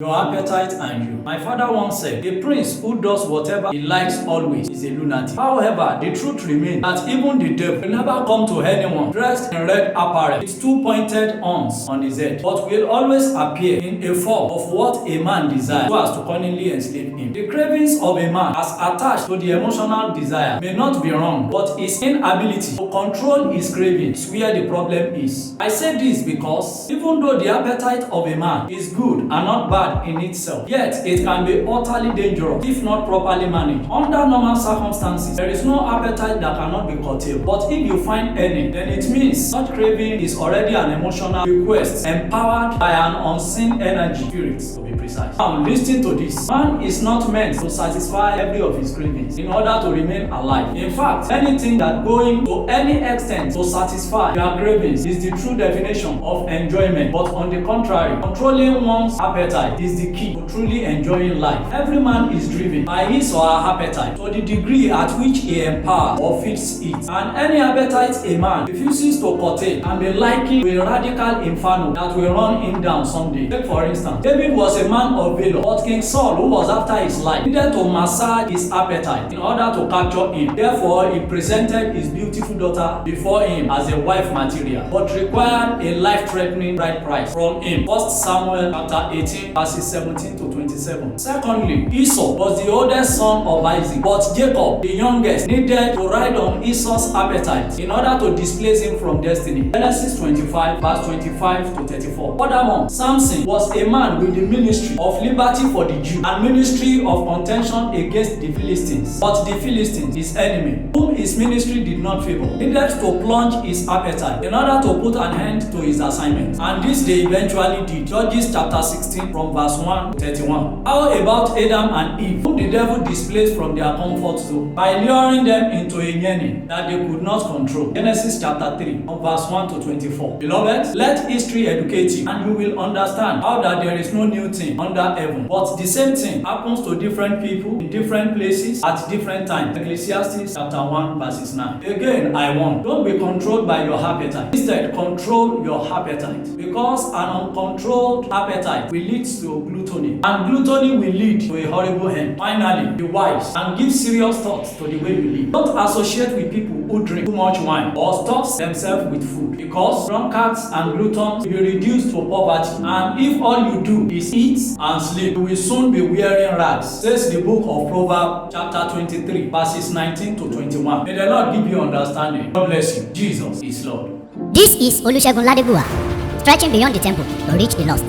Your appetite and you. My father once said, a prince who does whatever he likes always is a lunatic. However, the truth remains that even the devil will never come to anyone dressed in red apparel with two pointed horns on his head, but will always appear in a form of what a man desires so as to cunningly enslave him. The cravings of a man as attached to the emotional desire may not be wrong, but his inability to control his cravings is where the problem is. I say this because even though the appetite of a man is good and not bad in itself, yet it can be utterly dangerous if not properly managed. Under normal circumstances, there is no appetite that cannot be curtailed. But if you find any, then it means such craving is already an emotional request empowered by an unseen energy, spirit to be precise. Now listen to this. Man is not meant to satisfy every of his cravings in order to remain alive. In fact, anything that going to any extent to satisfy your cravings is the true definition of enjoyment. But on the contrary, controlling one's appetite is the key to truly enjoying life. Every man is driven by his or her appetite to the degree at which he empowers or feeds it. And any appetite a man refuses to curtail can be likened to a radical inferno that will run him down someday. Take for instance, David was a man of valor, but King Saul, who was after his life, needed to massage his appetite in order to capture him. Therefore, he presented his beautiful daughter before him as a wife material, but required a life-threatening bride price from him. 1 Samuel chapter 18, verses 17 to 27. Secondly, Esau was the oldest son of Isaac, but Jacob, the youngest, needed to ride on Esau's appetite in order to displace him from destiny. Genesis 25, verse 25 to 34. Furthermore, Samson was a man with the ministry of liberty for the Jews and ministry of contention against the Philistines. But the Philistines, his enemy, whom his ministry did not favor, needed to plunge his appetite in order to put an end to his assignment. And this they eventually did. Judges chapter 16 from verse 1 to 31. How about Adam and Eve, whom the devil displaced from their comfort zone by luring them into a yearning that they could not control? Genesis chapter 3 from verse 1 to 24. Beloved, let history educate you and you will understand how that there is no new thing under heaven, but the same thing happens to different people in different places at different times. Ecclesiastes chapter 1 verses 9. Again, I warn, don't be controlled by your appetite. Instead, control your appetite, because an uncontrolled appetite will lead to gluttony, and gluttony will lead to a horrible end. Finally, be wise and give serious thoughts to the way you live. Don't associate with people who drink too much wine or stuff themselves with food, because drunkards and gluttons will be reduced to poverty, and if all you do is eat and sleep, you will soon be wearing rags, says the book of Proverbs chapter 23 verses 19 to 21. May the Lord give you understanding. God bless you. Jesus is Lord. This is Olusegun Ladegbuwa, stretching beyond the temple to reach the lost.